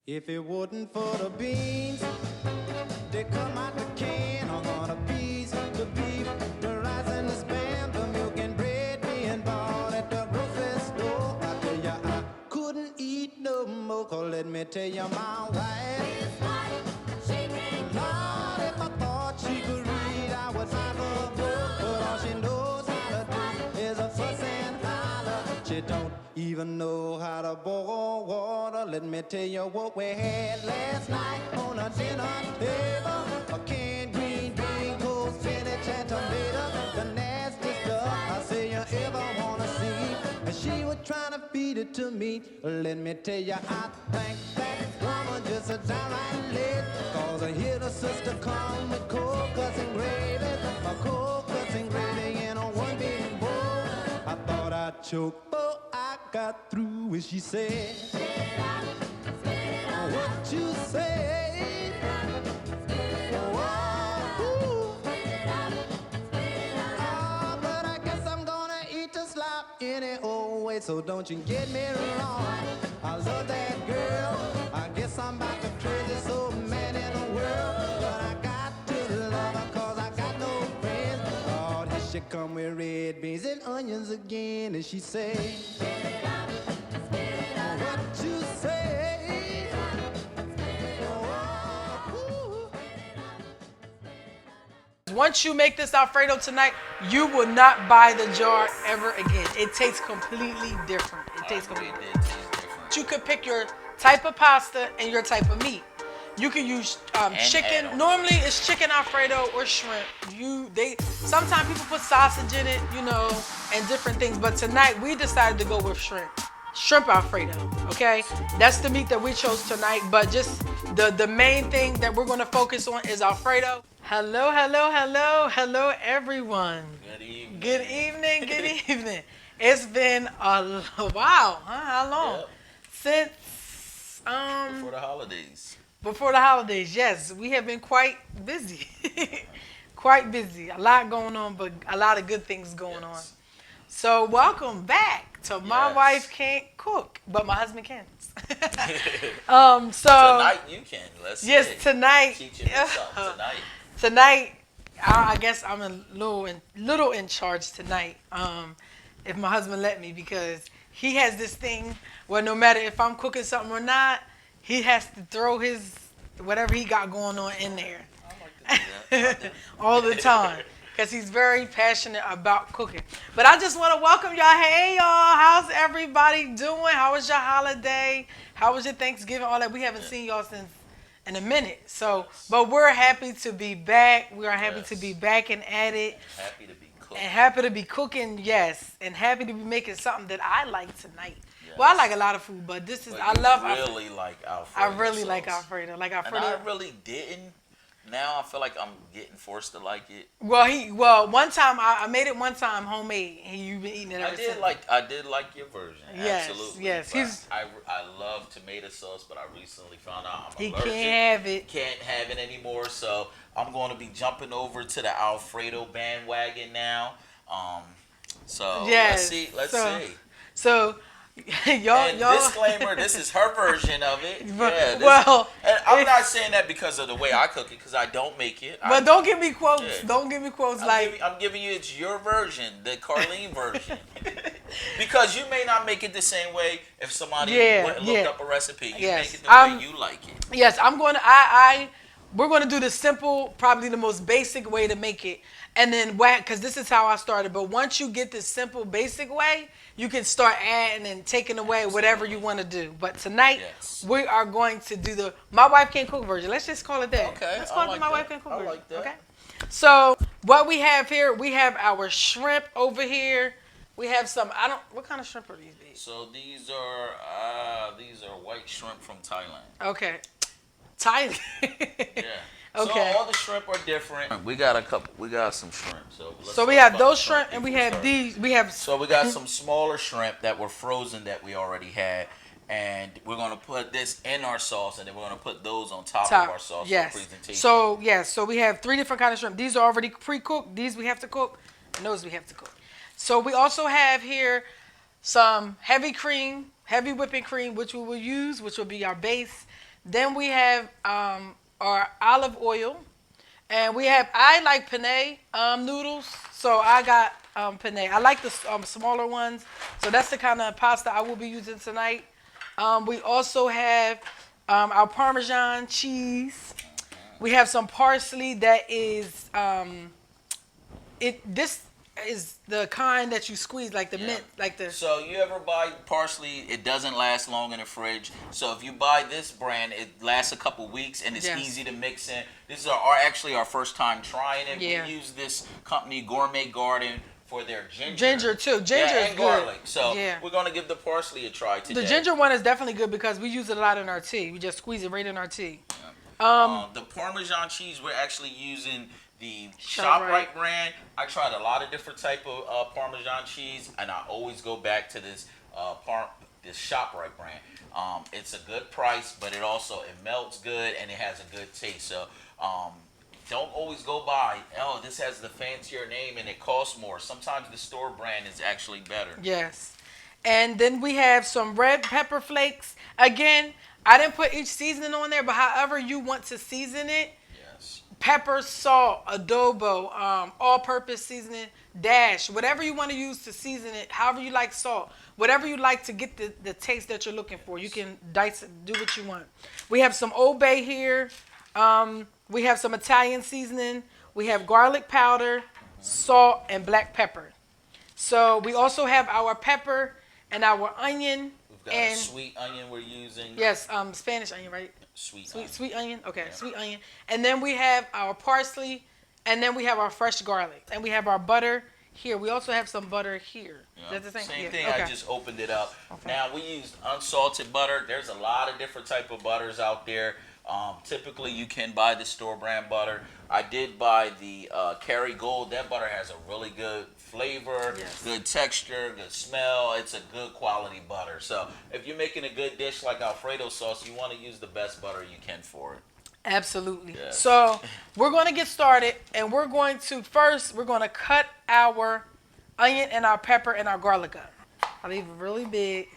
If it wasn't for the beans, they come out the can. I'm gonna peas, the beef, the rice and the spam, the milk and bread being bought at the grocery store. I tell ya, I couldn't eat no more. 'Cause let me tell you, my wife is like she can Lord, if I thought she could read, I would buy her a book. But all she knows how to do is a fuss and holler. She don't even know how to boil water. Let me tell you what we had last night on a dinner table. A canned green bean, cold spinach and tomato. The nasty stuff I say you ever wanna see. And she was trying to feed it to me. Let me tell you, I think that woman just a downright late. 'Cause I hear the sister come with cold cuts and gravy. A cold cuts and gravy in a one big bowl. I thought I'd choke, but I got through when she said, "Spit it out, spit it out. What you say? Oh, ooh. Spit it out, spit it out. Oh, but I guess I'm gonna eat the slop any old way, so don't you get me wrong. I love that girl. I guess I'm about the craziest old man in the world. But I got to love her 'cause I got no friends. Oh, here she come with red beans and onions again, and she say, "Spit it out, spit it out. What you say? Oh, ooh." Once you make this Alfredo tonight, you will not buy the jar ever again. It tastes completely different. It tastes completely different. You could pick your type of pasta and your type of meat. You can use chicken. Normally it's chicken Alfredo or shrimp. Sometimes people put sausage in it, and different things. But tonight we decided to go with shrimp. Shrimp Alfredo, okay? That's the meat that we chose tonight. But just the main thing that we're gonna focus on is Alfredo. Hello, everyone. Good evening. Good evening, good evening. It's been a while, huh? How long? Yep. Since Before the holidays. Before the holidays, yes. We have been quite busy. Quite busy. A lot going on, but a lot of good things going on. So welcome back to My Wife Can't Cook, but my husband can. Tonight you can. Let's see. Yes, tonight. Teach you something tonight. Tonight, I guess I'm a little in charge tonight. If my husband let me, because he has this thing where no matter if I'm cooking something or not, he has to throw his whatever he got going on in there. I like to do that. All the time, because he's very passionate about cooking. But I just want to welcome y'all. Hey y'all, how's everybody doing? How was your holiday? How was your Thanksgiving? All that. We haven't seen y'all since in a minute. So, but we're happy to be back. We are happy to be back and at it. Happy to be cooking. And happy to be cooking, yes. And happy to be making something that I like tonight. Yes. Well, I like a lot of food, but this is, but I love really like Alfredo. I really like Alfredo. Like Alfredo. And I really didn't. Now I feel like I'm getting forced to like it. Well, one time I made it one time homemade, and you've been eating it ever since. I did like your version. Yes, absolutely. Yes. I love tomato sauce, but I recently found out I'm he allergic. Can't have it anymore. So I'm going to be jumping over to the Alfredo bandwagon now. Let's see. So. y'all disclaimer, this is her version of it. And I'm not saying that because of the way I cook it, because I don't make it. But don't give me quotes. Yeah. Don't give me quotes I'm giving you, it's your version, the Carlene version. Because you may not make it the same way if somebody looked up a recipe. You make it the way you like it. Yes, we're going to do the simple, probably the most basic way to make it. And then because this is how I started. But once you get this simple, basic way, you can start adding and taking away whatever you want to do. But tonight, we are going to do the My Wife Can't Cook version. Let's just call it that. Okay. Let's call it the My Wife Can't Cook version. I like that. Okay. So what we have here, we have our shrimp over here. We have some, what kind of shrimp are these? So these are white shrimp from Thailand. Okay. Thailand. Yeah. Okay. So all the shrimp are different. We got some shrimp. So we have those shrimp and we have these. So we got some smaller shrimp that were frozen that we already had. And we're going to put this in our sauce, and then we're going to put those on top of our sauce for presentation. So we have 3 different kinds of shrimp. These are already pre-cooked. These we have to cook, and those we have to cook. So we also have here some heavy whipping cream, which we will use, which will be our base. Then we have our olive oil. And we have, I like penne noodles, so I got penne. I like the smaller ones, so that's the kind of pasta I will be using tonight. We also have our Parmesan cheese. We have some parsley that is, this is the kind that you squeeze, like the mint, like the. So you ever buy parsley? It doesn't last long in the fridge. So if you buy this brand, it lasts a couple weeks and it's easy to mix in. This is actually our first time trying it. Yeah. We use this company, Gourmet Garden, for their ginger. Ginger too. Ginger is and good. Garlic. So we're gonna give the parsley a try today. The ginger one is definitely good because we use it a lot in our tea. We just squeeze it right in our tea. The Parmesan cheese, we're actually using the ShopRite brand. I tried a lot of different type of Parmesan cheese, and I always go back to this this ShopRite brand. It's a good price, but it melts good and it has a good taste. So don't always go by, oh, this has the fancier name and it costs more. Sometimes the store brand is actually better. Yes. And then we have some red pepper flakes. Again, I didn't put each seasoning on there, but however you want to season it. Yes. Pepper, salt, adobo, all-purpose seasoning, dash, whatever you want to use to season it, however you like salt, whatever you like to get the taste that you're looking for. You can dice it, do what you want. We have some Old Bay here. We have some Italian seasoning. We have garlic powder, salt, and black pepper. So we also have our pepper and our onion. We've got a sweet onion we're using. Yes, Spanish onion, right? Sweet onion. Okay, yeah. Sweet onion. And then we have our parsley, and then we have our fresh garlic, and we have our butter here. We also have some butter here. Yeah. Is that the same? Same thing. Okay. I just opened it up. Okay. Now we used unsalted butter. There's a lot of different type of butters out there. Typically, you can buy the store brand butter. I did buy the Kerrygold. That butter has a really good flavor, good texture, good smell. It's a good quality butter. So if you're making a good dish like Alfredo sauce, you want to use the best butter you can for it. Absolutely. Yes. So we're going to get started, and we're going to cut our onion and our pepper and our garlic up. I leave it really big.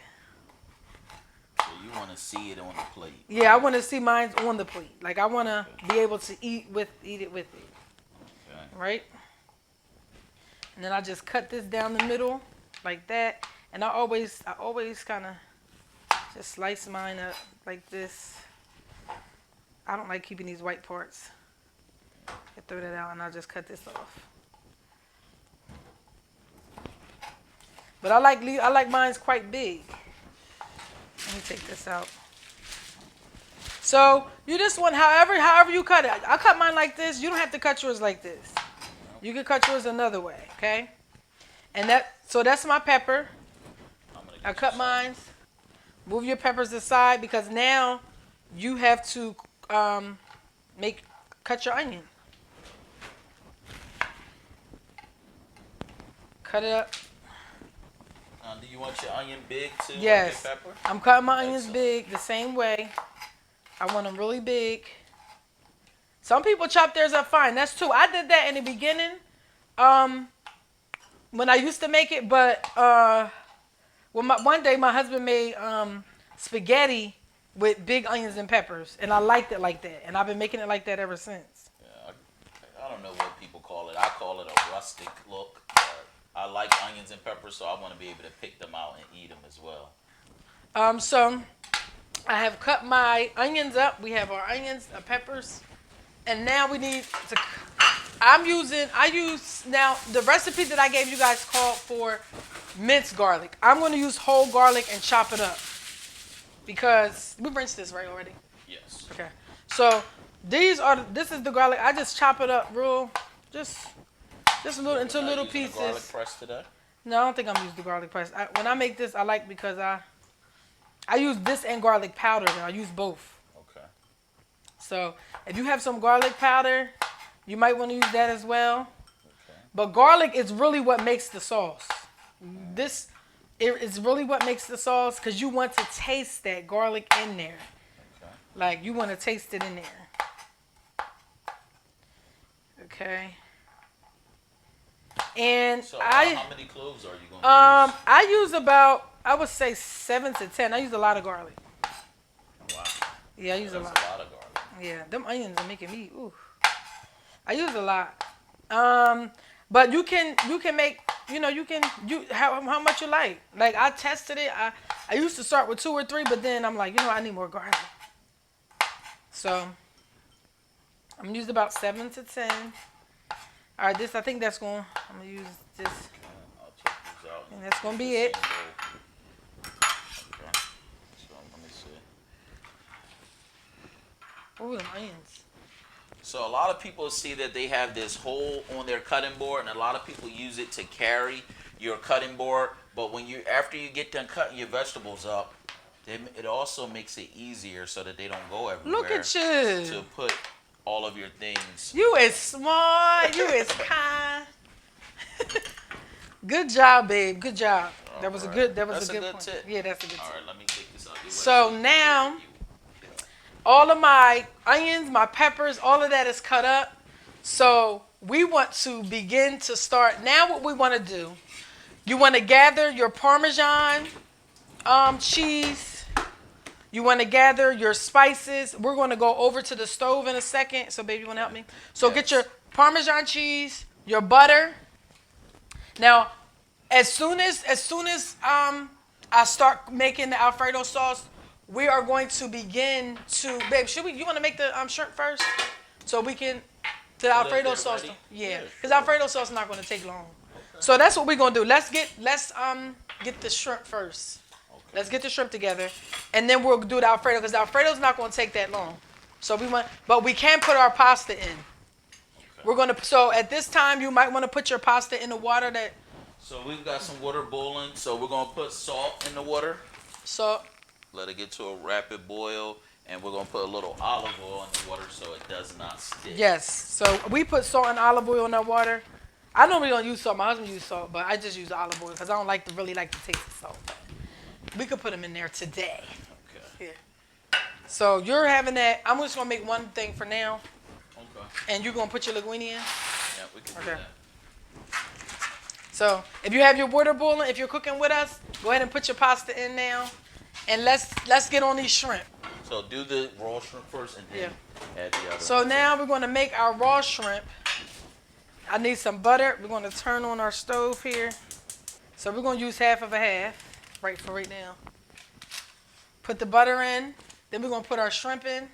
So you want to see it on the plate. Yeah, I want to see mine on the plate. Like I want to be able to eat it with it. Okay. Right? And then I just cut this down the middle like that. And I always kind of just slice mine up like this. I don't like keeping these white parts. I throw that out and I just cut this off. But I like mine's quite big. Let me take this out. So you just want however you cut it. I cut mine like this. You don't have to cut yours like this. You can cut yours another way, okay? And that's my pepper. I cut mine. Move your peppers aside because now you have to cut your onion. Cut it up. Do you want your onion big too? Yes. Like your pepper? I'm cutting my onions big the same way. I want them really big. Some people chop theirs up fine. That's too. I did that in the beginning when I used to make it, but one day my husband made spaghetti with big onions and peppers, and I liked it like that, and I've been making it like that ever since. Yeah, I don't know what people call it. I call it a rustic look. I like onions and peppers, so I want to be able to pick them out and eat them as well. So I have cut my onions up. We have our onions, our peppers, and now we need to. Now the recipe that I gave you guys called for minced garlic. I'm going to use whole garlic and chop it up because we rinsed this right already. Yes. Okay. So this is the garlic. I just chop it up just a little into little pieces. Garlic press today? No, I don't think I'm using the garlic press. When I make this, I like because I use this and garlic powder. And I use both. Okay. So if you have some garlic powder, you might want to use that as well. Okay. But garlic is really what makes the sauce. This is really what makes the sauce because you want to taste that garlic in there. Okay. Like you want to taste it in there. Okay. And so how many cloves are you going to use? I use about, I would say 7 to 10. I use a lot of garlic. Wow. Yeah, I use a That's lot. a lot of garlic. Yeah, them onions are making me. Ooh, I use a lot. But you can make. You can how much you like. Like I tested it. I used to start with 2 or 3, but then I'm like, I need more garlic. So I'm gonna use about 7 to 10. All right, I think that's going. I'm gonna use this, I'll check these out. and that's gonna be it. Okay. So let me see. Ooh, them onions. So a lot of people see that they have this hole on their cutting board, and a lot of people use it to carry your cutting board. But after you get done cutting your vegetables up, it also makes it easier so that they don't go everywhere. Look at you. To put all of your things. You is smart. You is kind. Good job, babe. Good job. That was a good. That was That's a good good point. tip. Yeah, that's a good All tip. right, let me take this out. So now, all of my onions, my peppers, all of that is cut up. So we want to begin to start. Now what we want to do, you want to gather your Parmesan cheese. You want to gather your spices. We're going to go over to the stove in a second. So baby, you want to help me? So Yes. get your Parmesan cheese, your butter. Now, as soon as I start making the Alfredo sauce, we are going to begin to, babe, you want to make the shrimp first? So we can, the Alfredo they're sauce. ready? Yeah, Yeah, because Alfredo sauce is not going to take long. Okay. So that's what we're going to do. Let's get the shrimp first. Okay. Let's get the shrimp together, and then we'll do the Alfredo, because the Alfredo's not going to take that long. So but we can put our pasta in. Okay. So at this time, you might want to put your pasta in the water that. So we've got some water boiling. So we're gonna put salt in the water. Salt. Let it get to a rapid boil, and we're gonna put a little olive oil in the water so it does not stick. Yes. So we put salt and olive oil in that water. I normally don't use salt. My husband uses salt, but I just use olive oil because I don't really like the taste of salt. We could put them in there today. Okay. Yeah. So you're having that. I'm just gonna make one thing for now. Okay. And you're gonna put your linguine in. Yeah, we can do that. So if you have your water boiling, if you're cooking with us, go ahead and put your pasta in now, and let's get on these shrimp. So do the raw shrimp first, and then add the other. So now we're going to make our raw shrimp. I need some butter. We're going to turn on our stove here. So we're going to use half of a half right now. Put the butter in. Then we're going to put our shrimp in. Yep.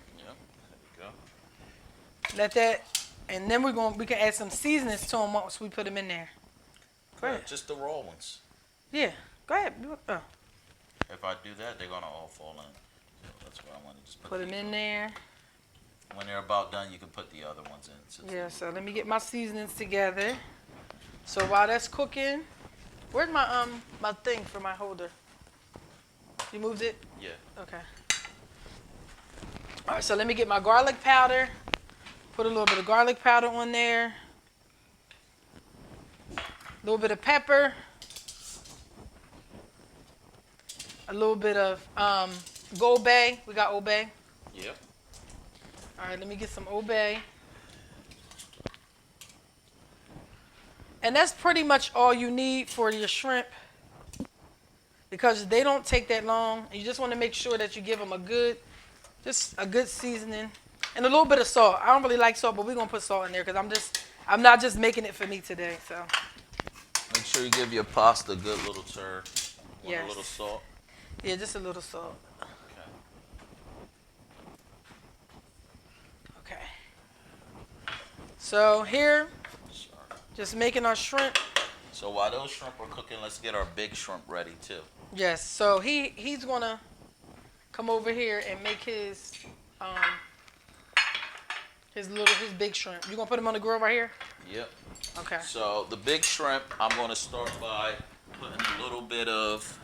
There we go. Let that, and then we can add some seasonings to them once we put them in there. Go ahead. Just the raw ones. Yeah. Go ahead. Oh. If I do that, they're gonna all fall in. So that's why I want to just Put them in there. When they're about done, you can put the other ones in. Yeah, so let me get my seasonings together. So while that's cooking, where's my my thing for my holder? You moved it? Yeah. Okay. All right, so let me get my garlic powder. Put a little bit of garlic powder on there. A little bit of pepper. A little bit of Gold Bay. We got Old Bay. Yep. All right, let me get some Old Bay. And that's pretty much all you need for your shrimp, because they don't take that long. You just want to make sure that you give them a good seasoning and a little bit of salt. I don't really like salt, but we're gonna put salt in there because I'm not just making it for me today. So make sure you give your pasta a good little stir. Yes. A little salt. Yeah, just a little salt. Okay. So here, just making our shrimp. So while those shrimp are cooking, let's get our big shrimp ready too. Yes. So he's gonna come over here and make his big shrimp. You gonna put him on the grill right here? Yep. Okay. So the big shrimp, I'm gonna start by putting a little bit of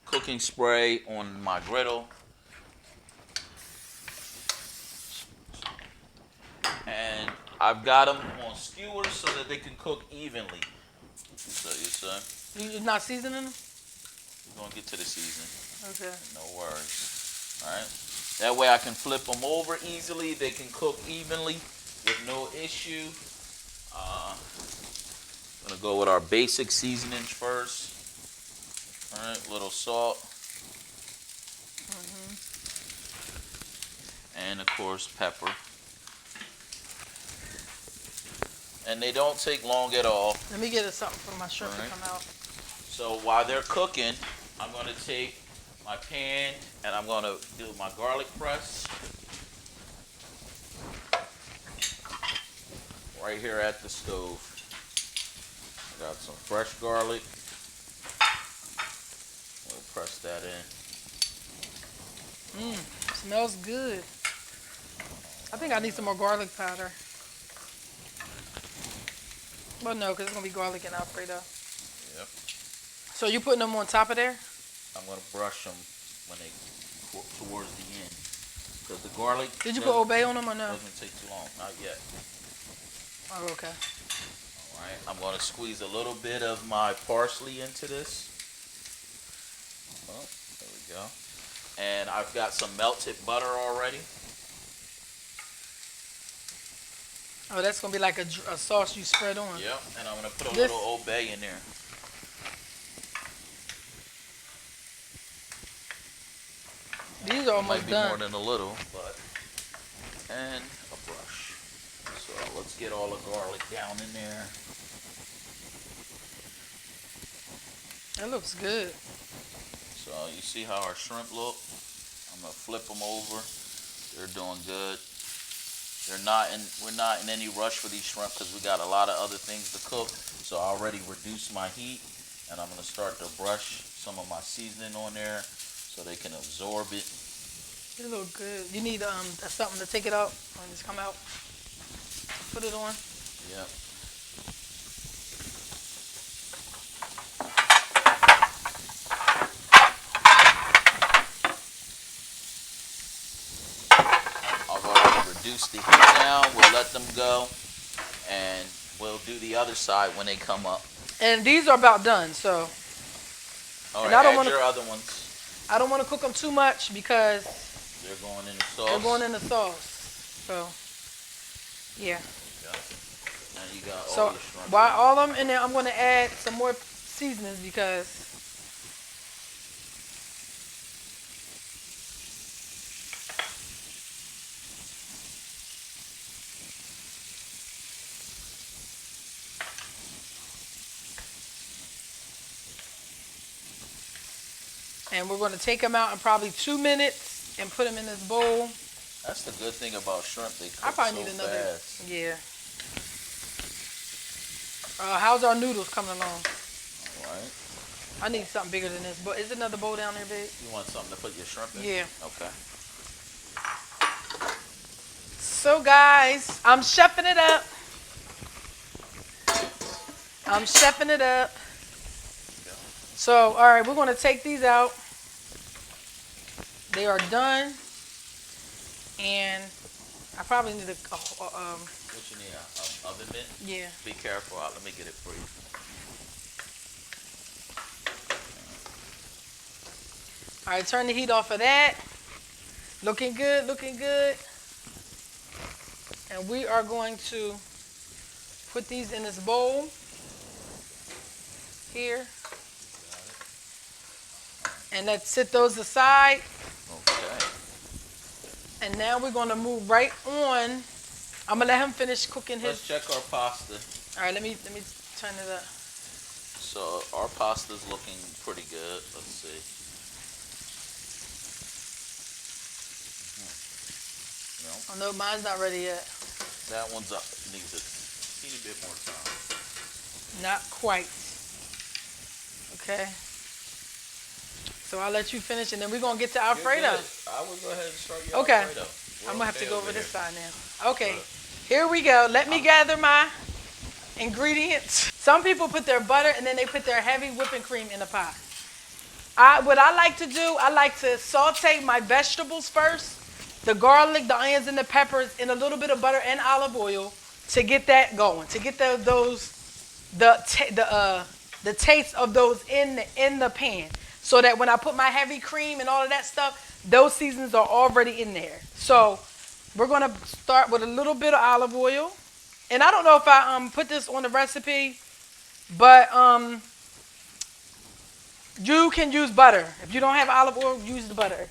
cooking spray on my griddle. And I've got them on skewers so that they can cook evenly. So You're not seasoning them? we're gonna get to the seasoning. Okay. No worries. All right. That way I can flip them over easily. They can cook evenly with no issue. Gonna go with our basic seasonings first. All right, little salt. of course, pepper. And they don't take long at all. Let me get something for my shrimp to come out. So while they're cooking, I'm going to take my pan and I'm going to do my garlic press. Right here at the stove. I got some fresh garlic. We'll press that in. Smells good. I think I need some more garlic powder. Well, no, because it's going to be garlic and Alfredo. Yep. So you putting them on top of there? I'm going to brush them when they towards the end. Because the garlic... Did you put Old Bay on them or no? Doesn't take too long. Not yet. Oh, okay. All right. I'm going to squeeze a little bit of my parsley into this. Oh, there we go. And I've got some melted butter already. Oh, that's going to be like a sauce you spread on. Yep. And I'm going to put a little Old Bay in there. These are almost Might be done. more than a little, but... And a brush. So let's get all the garlic down in there. That looks good. So you see how our shrimp look? I'm gonna flip them over. They're doing good. We're not in any rush for these shrimp because we got a lot of other things to cook. So I already reduced my heat, and I'm gonna start to brush some of my seasoning on there so they can absorb it. It look good. You need something to take it out when it's come out. Put it on. Yep. I'll go ahead and reduce the heat down. We'll let them go, and we'll do the other side when they come up. And these are about done, so. All And right, I don't add wanna- your other ones. I don't want to cook them too much because They're going in the sauce. they're going in the sauce. So, yeah. And you got all So the shrimp. while all of them in there, I'm going to add some more seasonings because and we're going to take them out in probably 2 minutes and put them in this bowl. That's the good thing about shrimp. They cook I probably so need another. fast. Yeah. How's our noodles coming along? All right. I need something bigger than this. But is another bowl down there, babe? You want something to put your shrimp in? Yeah. Okay. So guys, I'm chefing it up. I'm chefing it up. So, all right, we're going to take these out. They are done. And I probably need What you need? A oven mitt? yeah. Be careful. Let me get it for you. All right, turn the heat off of that. Looking good, looking good. And we are going to put these in this bowl here. And let's set those aside. Okay. And now we're going to move right on. I'm going to let him finish cooking his. Let's check our pasta. All right, let me turn it up. So our pasta's looking pretty good. Let's see. Oh no, mine's not ready yet. That one's up. Needs a teeny bit more time. Not quite. Okay. So I'll let you finish, and then we're going to get to Alfredo. I will go ahead and start your Okay. Alfredo. I'm going to have to go over this here. side now. Okay. Here we go. Let me gather my ingredients. Some people put their butter, and then they put their heavy whipping cream in the pot. What I like to do, I like to saute my vegetables first. The garlic, the onions, and the peppers in a little bit of butter and olive oil to get that going, to get the taste of those in the pan, so that when I put my heavy cream and all of that stuff, those seasonings are already in there. So we're gonna start with a little bit of olive oil, and I don't know if I put this on the recipe, but you can use butter. If you don't have olive oil, use the butter.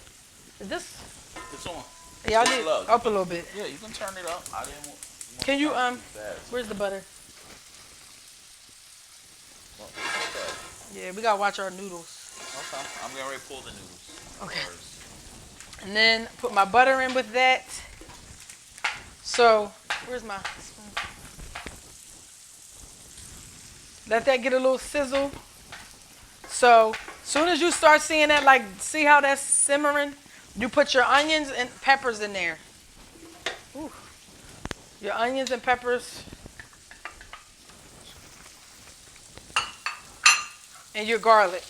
Is this? It's on. Yeah, I Just need low. up a little bit. Yeah, you can turn it up. I didn't want Can you turn it too fast. where's the butter? Well, okay. Yeah, we gotta watch our noodles. Okay. I'm getting ready to pull the noodles. Okay. First. And then put my butter in with that. So, where's my spoon? Let that get a little sizzle. So, soon as you start seeing that, like, see how that's simmering? You put your onions and peppers in there. Ooh. Your onions and peppers. And your garlic.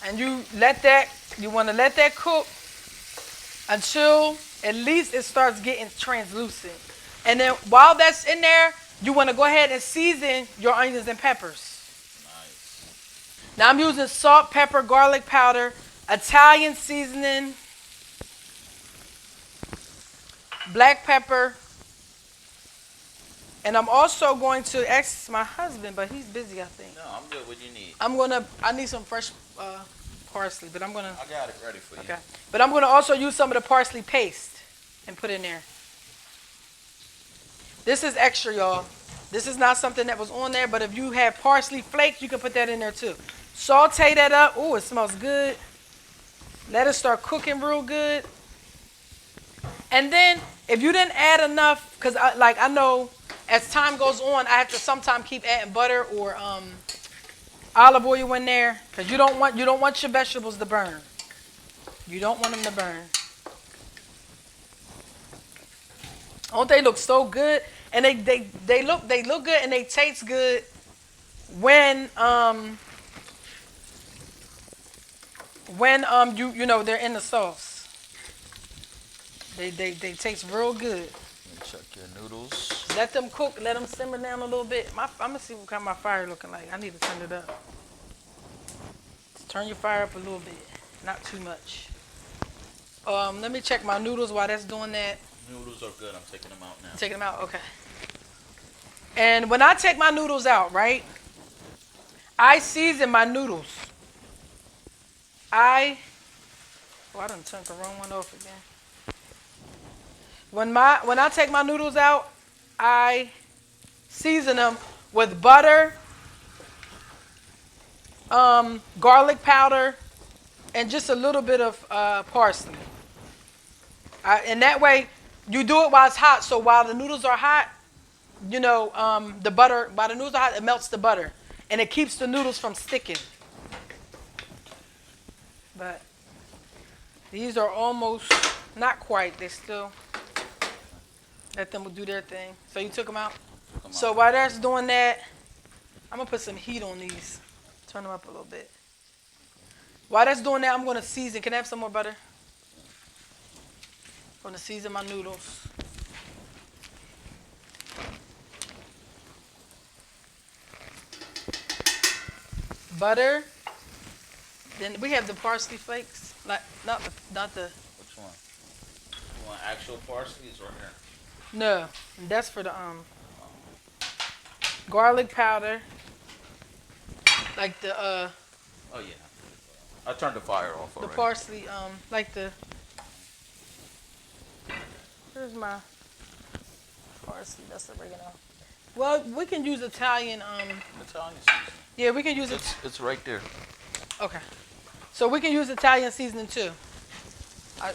And you want to let that cook until at least it starts getting translucent. And then while that's in there, you want to go ahead and season your onions and peppers. Nice. Now I'm using salt, pepper, garlic powder, Italian seasoning, black pepper, and I'm also going to ask my husband, but he's busy, I think. No, I'm good. What you need? I need some fresh parsley, but I'm gonna. I got it ready for you. Okay. But I'm gonna also use some of the parsley paste and put in there. This is extra, y'all. This is not something that was on there, but if you have parsley flakes, you can put that in there too. Saute that up. Ooh, it smells good. Let it start cooking real good. And then, if you didn't add enough, because I know as time goes on, I have to sometimes keep adding butter or olive oil in there, because you don't want your vegetables to burn. You don't want them to burn. Don't they look so good? And they look good and they taste good when you know they're in the sauce. They taste real good. Let me check your noodles. Let them cook. Let them simmer down a little bit. I'm gonna see what kind of my fire looking like. I need to turn it up. Just turn your fire up a little bit, not too much. Let me check my noodles while that's doing that. Noodles are good. I'm taking them out now. Taking them out, okay. And when I take my noodles out, right, I season my noodles. I done turned the wrong one off again. When I take my noodles out, I season them with butter, garlic powder, and just a little bit of parsley. And that way, you do it while it's hot. So while the noodles are hot, you know, while the noodles are hot, it melts the butter. And it keeps the noodles from sticking. But these are almost, not quite, they still, let them do their thing. So you took them out? So while that's doing that, I'm going to put some heat on these. Turn them up a little bit. While that's doing that, I'm going to season. Can I have some more butter? I'm going to season my noodles. Butter. Then we have the parsley flakes. Like not the. Which one? You want actual parsley or here? No, that's for the garlic powder. Like the Oh yeah. I turned the fire off already. the parsley like the. Here's my parsley. That's the oregano. Well, we can use Italian. Italian seasoning. Yeah, we can use it. It's right there. Okay. So we can use Italian seasoning too.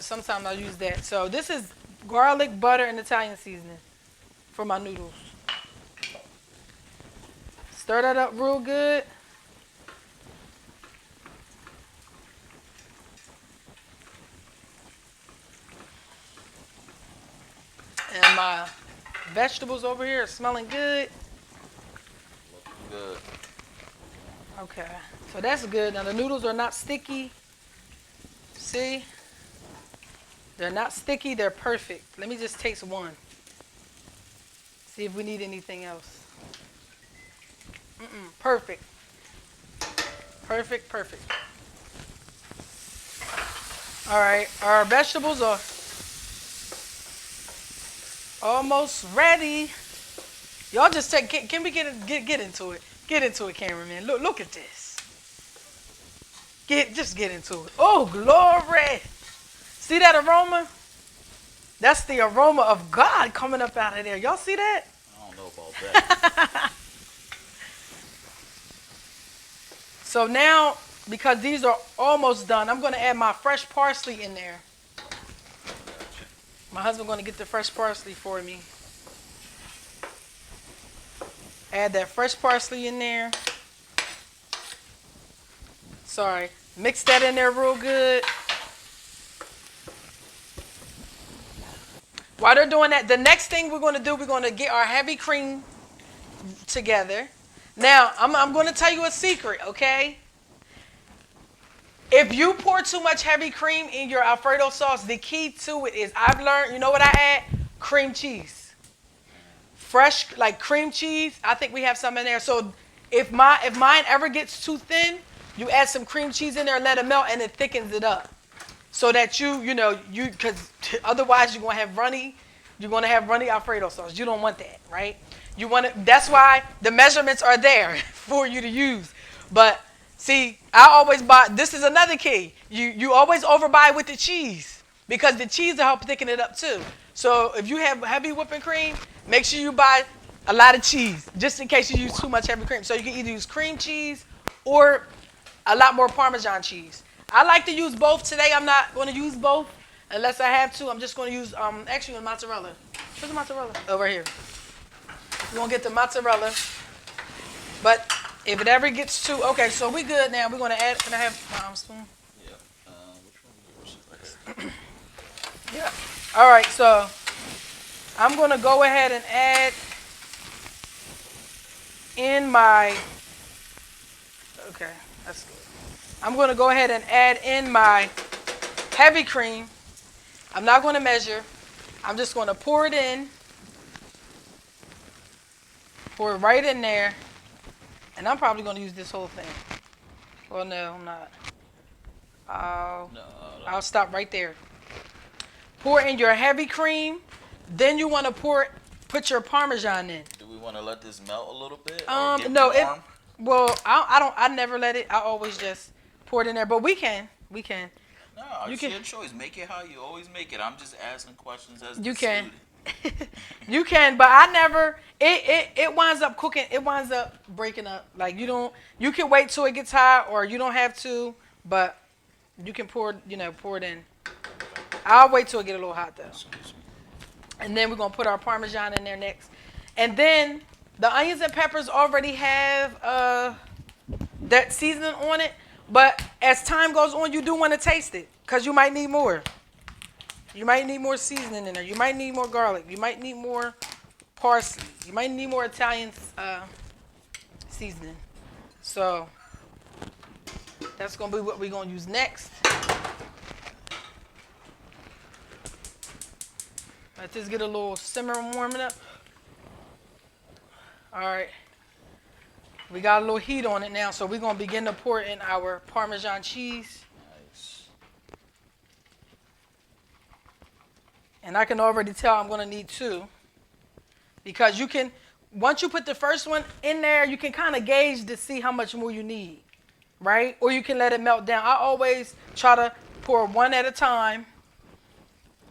Sometimes I'll use that. So this is garlic, butter, and Italian seasoning for my noodles. Stir that up real good. And my vegetables over here are smelling good. Looking good. Okay, so that's good. Now the noodles are not sticky. See? They're not sticky, they're perfect. Let me just taste one. See if we need anything else. Perfect. Perfect, perfect. All right, our vegetables are almost ready. Y'all just take. Can we get into it? Get into it, cameraman. Look at this. Just get into it. Oh, glory! See that aroma? That's the aroma of God coming up out of there. Y'all see that? I don't know about that. So now, because these are almost done, I'm going to add my fresh parsley in there. My husband's going to get the fresh parsley for me. Add that fresh parsley in there. Sorry. Mix that in there real good. While they're doing that, the next thing we're going to do, we're going to get our heavy cream together. Now, I'm going to tell you a secret, okay? If you pour too much heavy cream in your Alfredo sauce, the key to it is, I've learned, you know what I add? Cream cheese. Fresh, like cream cheese. I think we have some in there. So if mine ever gets too thin, you add some cream cheese in there, let it melt, and it thickens it up. So that because otherwise you're going to have runny Alfredo sauce. You don't want that, right? That's why the measurements are there for you to use. But see, I always buy, this is another key. You always overbuy with the cheese because the cheese will help thicken it up too. So if you have heavy whipping cream, make sure you buy a lot of cheese just in case you use too much heavy cream. So you can either use cream cheese or a lot more Parmesan cheese. I like to use both. Today I'm not going to use both unless I have to. I'm just going to use actually mozzarella. Where's the mozzarella? Over here. We're going to get the mozzarella. But if it ever gets too, okay, so we good now. We're going to add, can I have my spoon? Yeah. Which one is yours? Yeah. All right, so I'm going to go ahead and add in my, okay, that's good. I'm going to go ahead and add in my heavy cream. I'm not going to measure. I'm just going to pour it in. Pour it right in there. And I'm probably going to use this whole thing. Well, no, I'm not. I'll stop right there. Pour in your heavy cream. Then you want to put your Parmesan in. Do we want to let this melt a little bit? No, I never let it. I always just pour it in there. But we can. No, it's your choice. Make it how you always make it. I'm just asking questions as you the can. student. You can, but I never. It winds up cooking. It winds up breaking up. Like you can wait till it gets hot, or you don't have to. But you can pour it in. I'll wait till it get a little hot though. And then we're gonna put our Parmesan in there next. And then the onions and peppers already have that seasoning on it. But as time goes on, you do want to taste it because you might need more. You might need more seasoning in there. You might need more garlic. You might need more parsley. You might need more Italian seasoning. So that's going to be what we're going to use next. Let this get a little simmer and warming up. All right. We got a little heat on it now, so we're going to begin to pour in our Parmesan cheese. Nice. And I can already tell I'm going to need 2. Because once you put the first one in there, you can kind of gauge to see how much more you need, right? Or you can let it melt down. I always try to pour one at a time,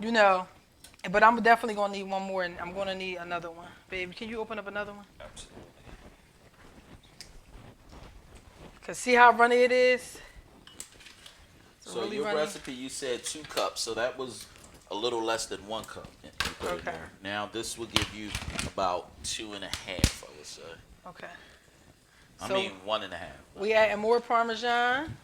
but I'm definitely going to need one more, and I'm going to need another one. Baby, can you open up another one? Absolutely. Because see how runny it is? So really your runny. recipe, you said 2 cups, so that was a little less than 1 cup you put in Okay. there. Now this will give you about 2.5, I would say. Okay. I So mean 1.5. we add more Parmesan.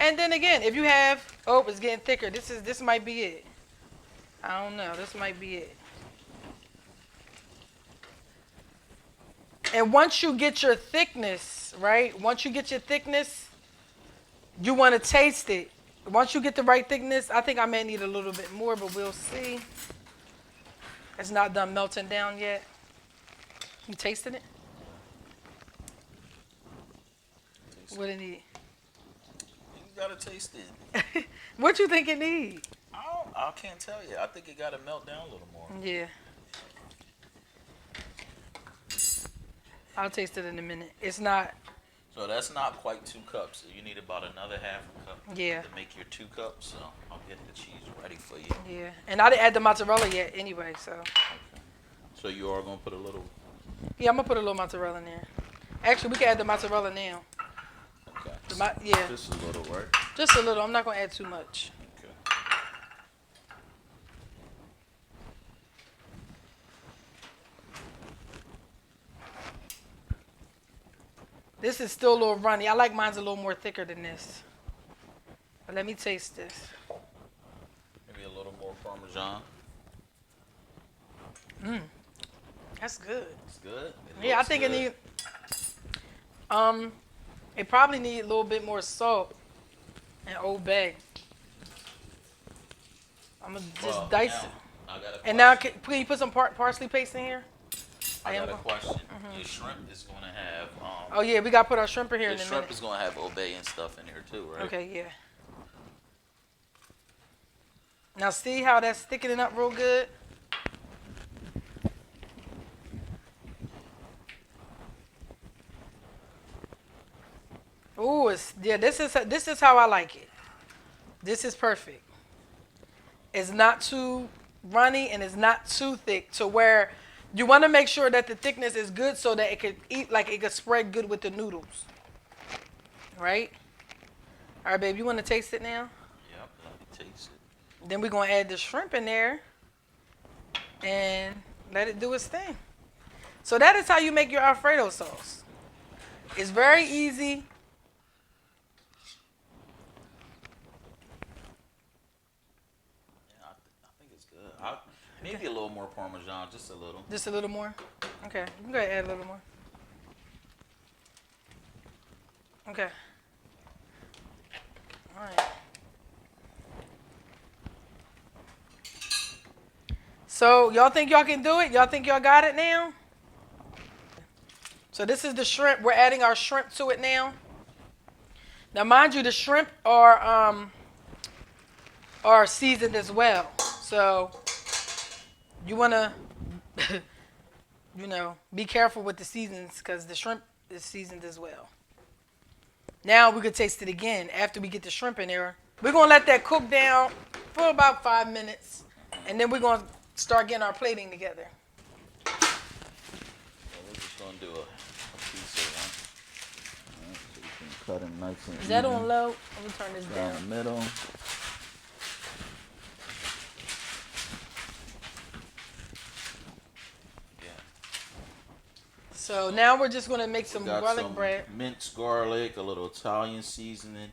And then again, if you have, it's getting thicker. This might be it. I don't know. This might be it. And once you get your thickness, right? Once you get your thickness, you want to taste it. Once you get the right thickness, I think I may need a little bit more, but we'll see. It's not done melting down yet. You tasted it? What it need? You gotta taste it. What you think it need? I can't tell you. I think it got to melt down a little more. Yeah. I'll taste it in a minute. It's not. So that's not quite 2 cups. You need about another half a cup Yeah. to make your 2 cups. So I'll get the cheese ready for you. Yeah. And I didn't add the mozzarella yet anyway, so. Okay. So you are gonna put a little. Yeah, I'm gonna put a little mozzarella in there. Actually, we can add the mozzarella now. Okay. Yeah. Just a little, right? Just a little. I'm not gonna add too much. Okay. This is still a little runny. I like mine's a little more thicker than this. But let me taste this. Maybe a little more Parmesan. That's good. It's good. Yeah, I think it need. It probably need a little bit more salt and Old Bay. I'm gonna just dice it. And now, can you put some parsley paste in here? I got a question. Your shrimp is gonna have. Oh yeah, we gotta put our shrimp in here Your in a shrimp minute. is gonna have obey and stuff in here too, right? Okay, yeah. Now see how that's thickening up real good? Ooh, this is how I like it. This is perfect. It's not too runny and it's not too thick to where you want to make sure that the thickness is good so that it could spread good with the noodles. Right? All right, babe, you want to taste it now? Yep, let me taste it. Then we're going to add the shrimp in there and let it do its thing. So that is how you make your Alfredo sauce. It's very easy. Yeah, I think it's good. Maybe a little more Parmesan, just a little. Just a little more? Okay, you can go ahead and add a little more. Okay. All right. So y'all think y'all can do it? Y'all think y'all got it now? So this is the shrimp. We're adding our shrimp to it now. Now mind you, the shrimp are seasoned as well. So you wanna be careful with the seasons because the shrimp is seasoned as well. Now we could taste it again after we get the shrimp in there. We're gonna let that cook down for about 5 minutes, and then we're gonna start getting our plating together. So we're just gonna do a piece of one. All right, so you can cut them nice and Is that even on low? Let me turn this down the down. middle. So now we're just gonna make some Got garlic some bread. minced garlic, a little Italian seasoning,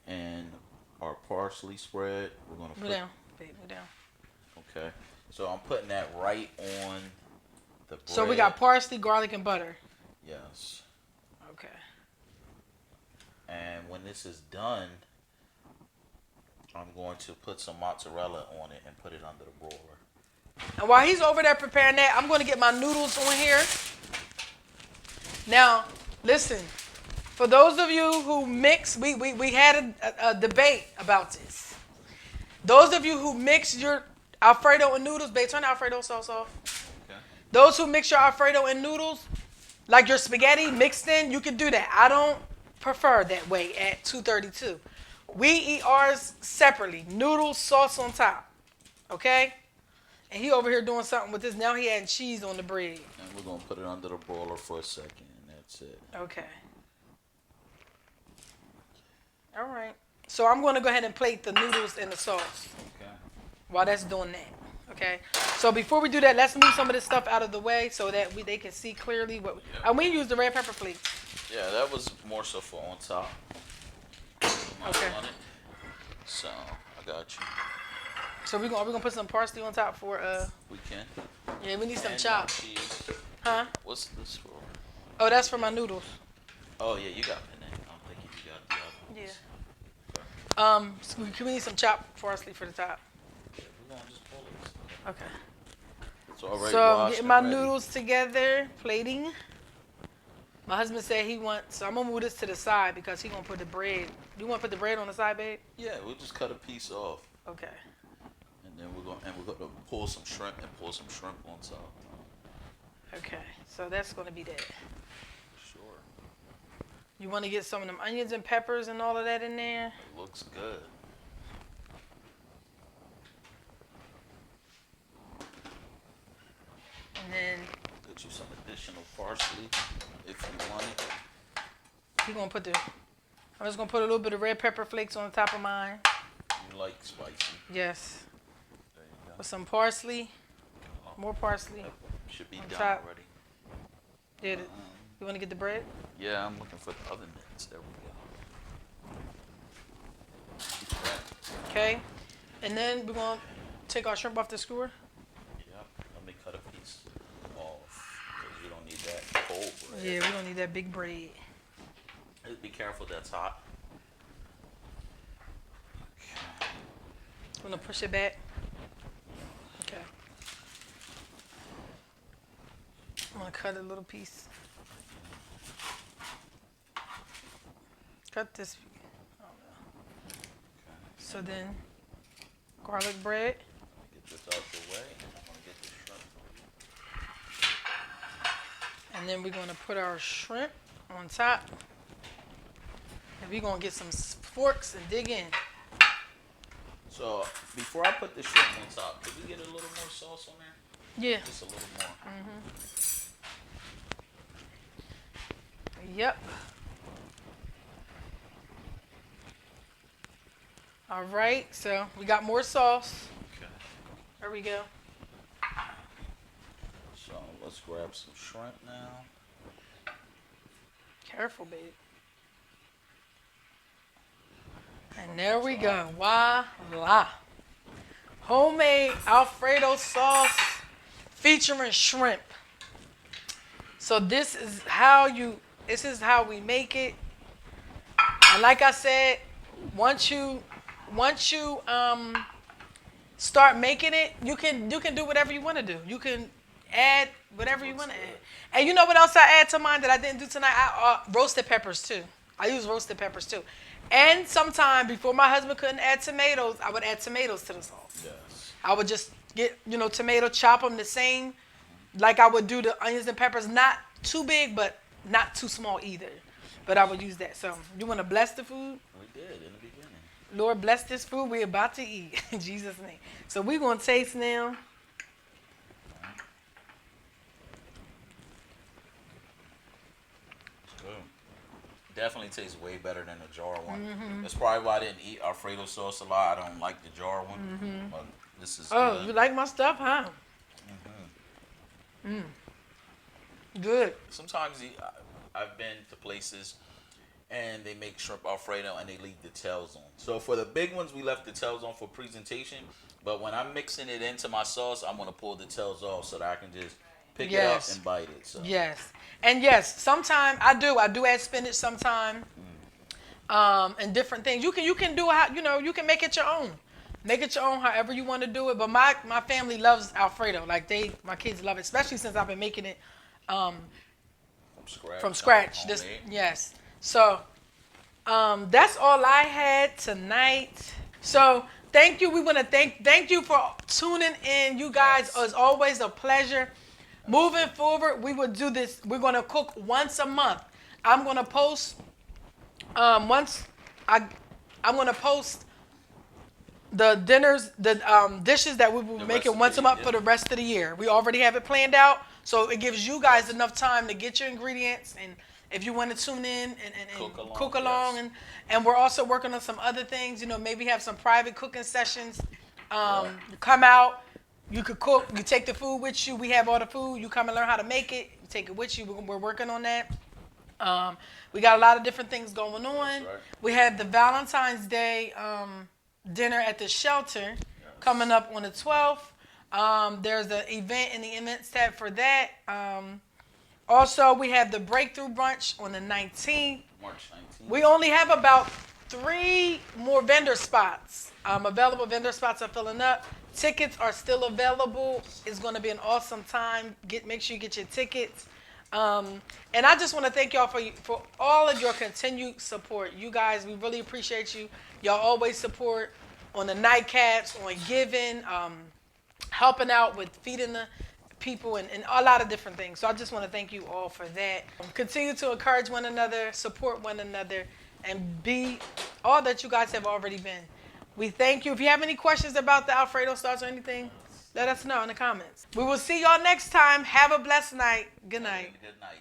and our parsley spread. We're gonna Go put. down, babe, go down. Okay, so I'm putting that right on the bread. So we got parsley, garlic, and butter. Yes. Okay. And when this is done, I'm going to put some mozzarella on it and put it under the broiler. And while he's over there preparing that, I'm gonna get my noodles on here. Now, listen. For those of you who mix, we had a debate about this. Those of you who mix your Alfredo and noodles, babe, turn the Alfredo sauce off. Okay. Those who mix your Alfredo and noodles, like your spaghetti mixed in, you can do that. I don't prefer that way at 232. We eat ours separately. Noodles, sauce on top. Okay? And he over here doing something with this. Now he adding cheese on the bread. And we're going to put it under the broiler for a second, and that's it. Okay. All right. So I'm going to go ahead and plate the noodles and the sauce Okay. while that's doing that. Okay. So before we do that, let's move some of this stuff out of the way so that they can see clearly what. And we use the red pepper flakes. Yeah, that was more so for on top. Okay. On it. So, I got you. So we're gonna put some parsley on top for We can. yeah, we need some And chopped. cheese. Huh? What's this for? Oh, that's for my noodles. Oh, yeah, you got penne. I'm thinking you got the other ones. Yeah. So we need some chopped parsley for the top. Yeah, we're going to just pull it. Okay. It's already So I'm washed getting and my ready. noodles together, plating. My husband said he wants, so I'm gonna move this to the side because he gonna put the bread. You wanna put the bread on the side, babe? Yeah, we'll just cut a piece off. Okay. then we're gonna pull some shrimp on top. Okay, so that's gonna be that. Sure. You want to get some of them onions and peppers and all of that in there? It looks good. And then Get you some additional parsley if you want it. I'm just gonna put a little bit of red pepper flakes on the top of mine. You like spicy. Yes. There you go. With some parsley. More parsley. Should be on done top. already. Did it? You want to get the bread? Yeah, I'm looking for the oven mitts. There we go. Okay. And then we're gonna take our shrimp off the skewer. Yep. Let me cut a piece off because you don't need that cold bread. Yeah, we don't need that big bread. Be careful, that's hot. I'm gonna push it back. Okay. I'm gonna cut a little piece. Cut this. Oh, no. So then, garlic bread. Get this out the way. I'm gonna get the shrimp for you. And then we're gonna put our shrimp on top. And we're gonna get some forks and dig in. So before I put the shrimp on top, could we get a little more sauce on there? Yeah. Just a little more. Yep. All right, so we got more sauce. Okay. There we go. So let's grab some shrimp now. Careful, babe. And there we go. Voila. Homemade Alfredo sauce featuring shrimp. So this is how we make it. And like I said, once you start making it, you can do whatever you want to do. You can add whatever you want to add. And you know what else I add to mine that I didn't do tonight? I roasted peppers too. I use roasted peppers too. And sometimes before my husband couldn't add tomatoes, I would add tomatoes to the sauce. Yes. I would just get, tomato, chop them the same, like I would do the onions and peppers, not too big, but not too small either. But I would use that. So you want to bless the food? We did in the beginning. Lord, bless this food we're about to eat in Jesus' name. So we're going to taste now. Definitely tastes way better than the jar one. That's probably why I didn't eat Alfredo sauce a lot. I don't like the jar one. But this is good. You like my stuff, huh? Good. Sometimes I've been to places and they make shrimp Alfredo and they leave the tails on. So for the big ones, we left the tails on for presentation. But when I'm mixing it into my sauce, I'm going to pull the tails off so that I can just pick it up and bite it. So. Yes. And yes, sometimes I do add spinach sometime. And different things. You can do how, you can make it your own. Make it your own however you want to do it. But my family loves Alfredo. Like my kids love it, especially since I've been making it from scratch. Yes. So that's all I had tonight. So thank you. We want to thank you for tuning in. You guys, it's always a pleasure. Moving forward, we will do this. We're going to cook once a month. I'm going to post I'm going to post the dinners, the dishes that we will be making once a month for the rest of the year. We already have it planned out, so it gives you guys enough time to get your ingredients, and if you want to tune in and cook along, and we're also working on some other things. Maybe have some private cooking sessions. Come out. You could cook. You take the food with you. We have all the food. You come and learn how to make it. You take it with you. We're working on that. We got a lot of different things going on. Right. We have the Valentine's Day dinner at the shelter coming up on the 12th. There's an event in the events tab for that. Also, we have the breakthrough brunch on the 19th. March 19th. We only have about 3 more vendor spots. Available vendor spots are filling up. Tickets are still available. It's going to be an awesome time. Make sure you get your tickets. And I just want to thank y'all for all of your continued support. You guys, we really appreciate you. Y'all always support on the nightcaps, on giving, helping out with feeding the people, and a lot of different things. So I just want to thank you all for that. Continue to encourage one another, support one another, and be all that you guys have already been. We thank you. If you have any questions about the Alfredo sauce or anything, let us know in the comments. We will see y'all next time. Have a blessed night. Good night. Good night.